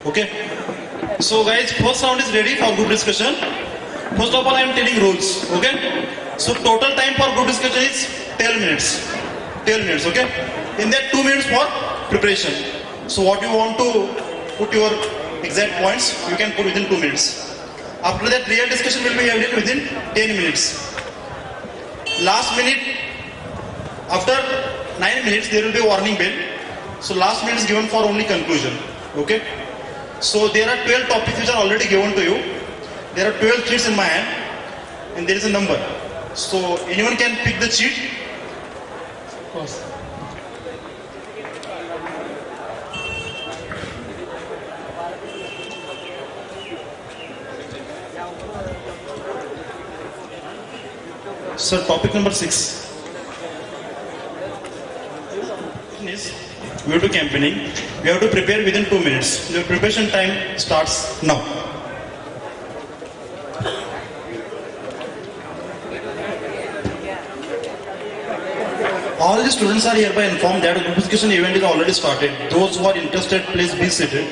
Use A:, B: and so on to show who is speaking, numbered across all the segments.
A: Okay. So guys, first round is ready for group discussion. First of all, I am telling rules. Okay. So total time for group discussion is 12 minutes. 12 minutes. Okay. In that 2 minutes for preparation. So what you want to put your exact points, you can put within 2 minutes. After that, real discussion will be held within 10 minutes. Last minute, after 9 minutes, there will be a warning bell. So last minute is given for only conclusion. Okay. So there are 12 topics which are already given to you. There are 12 sheets in my hand and there is a number. So anyone can pick the sheet.
B: Of course.
A: So topic number 6 is we have to campaigning. We have to prepare within 2 minutes. Your preparation time starts now. All the students are hereby informed that the group discussion event is already started. Those who are interested, please be seated.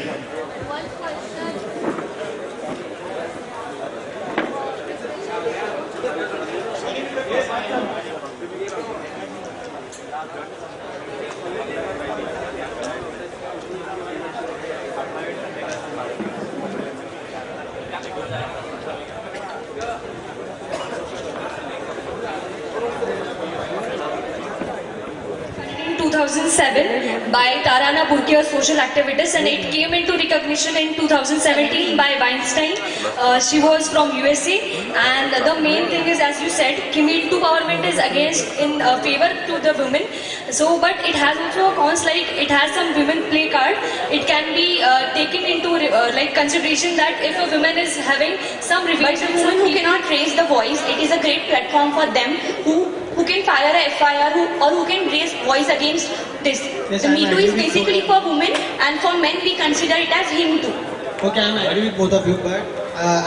C: In 2007 by Tarana Burki, a social activist, and it came into recognition in 2017 by Weinstein. She was from USA, and the main thing is, as you said, Me Too empowerment is against in favor to the women. So, but it has also cons, like it has some women play card. It can be taken into like consideration that if a woman is having some revision,
D: Women who cannot raise the voice, it is a great platform for them who can file a FIR or who can raise voice against this.
B: Yes,
D: The
B: I'm
D: Me Too
B: agree
D: is
B: with
D: basically for women, and for men we consider it as him too.
B: Okay, I'm agree with both of you, but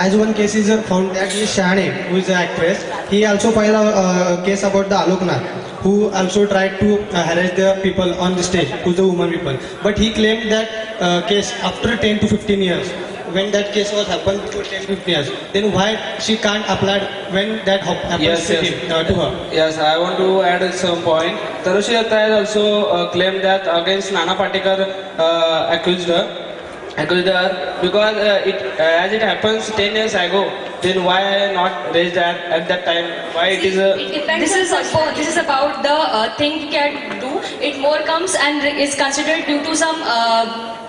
B: as one case is found that is Shane, who is an actress, he also filed a case about the Aloknath, who also tried to harass the people on the stage, who's the woman people. But he claimed that case after 10 to 15 years. When that case was happened before 10 to 15 years, then why she can't apply when that happens
E: Yes,
B: to
E: yes.
B: him, to her?
E: Yes, I want to add some point. Tarushi Datta has also claimed that against Nana Patekar accused her because as it happens 10 years ago, then why not raised that at that time? Why it is a
D: It depends
C: This is about the thing we can do. It more comes and is considered due to some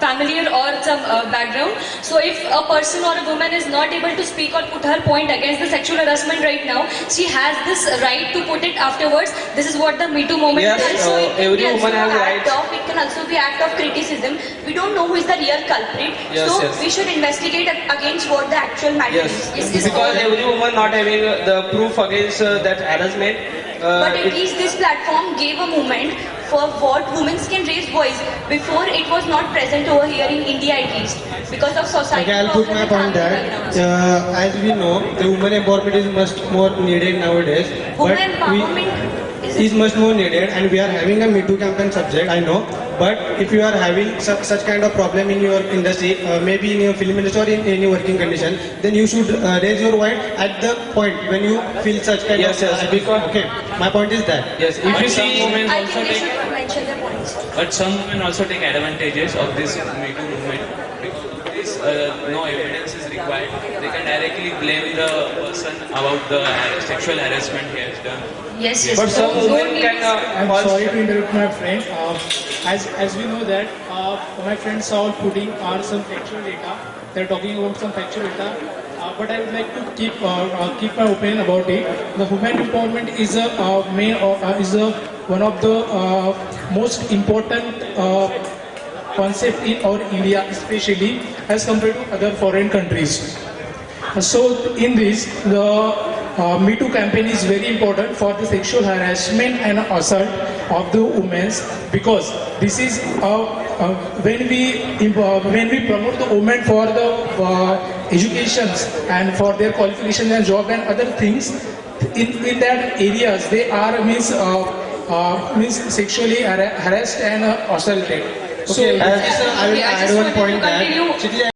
C: familiar or some background. So if a person or a woman is not able to speak or put her point against the sexual harassment right now, she has this right to put it afterwards. This is what the Me Too moment
E: Yes,
C: is.
D: Also,
E: every
D: it
E: woman
D: can
E: has
D: also
E: rights.
D: it can also be act of criticism. We don't know who is the real culprit,
E: Yes,
D: so
E: yes.
D: we should investigate against what the actual matter
E: yes,
D: is.
E: because every woman not having the proof against that harassment.
D: But at least this platform gave a movement for what women can raise voice. Before it was not present over here in India at least because of society.
B: Okay, I'll put my point that as we know, the women empowerment is much more needed nowadays.
D: Women
B: but we
D: empowerment
B: is much more needed, and we are having a Me Too campaign subject, I know. But if you are having such kind of problem in your industry, maybe in your film industry or in any working condition, then you should raise your voice at the point when you feel such kind
E: Yes,
B: of.
E: yes, because-
B: okay, my point is that.
E: Yes, if you
F: Some
E: see,
F: women
D: I
F: also
D: think they
F: take,
D: should mention their points.
F: but some women also take advantages of this Me Too movement because no evidence is required. They can directly blame the person about the sexual harassment he has done.
C: Yes, yes.
E: but some
C: No
E: women
C: need-
E: can
G: I'm
E: fall-
G: sorry to interrupt my friend. As we know that my friends are all putting on some factual data. They're talking about some factual data. But I would like to keep my opinion about it. The women empowerment is one of the most important concept in our India, especially as compared to other foreign countries. So in this, the Me Too campaign is very important for the sexual harassment and assault of the women, because this is when we promote the women for the educations and for their qualifications and job and other things in that areas they are means sexually harassed and assaulted.
B: So, I will
C: Okay, I
B: add
C: just
B: one
C: wanted to
B: point that
C: continue.
B: Chitli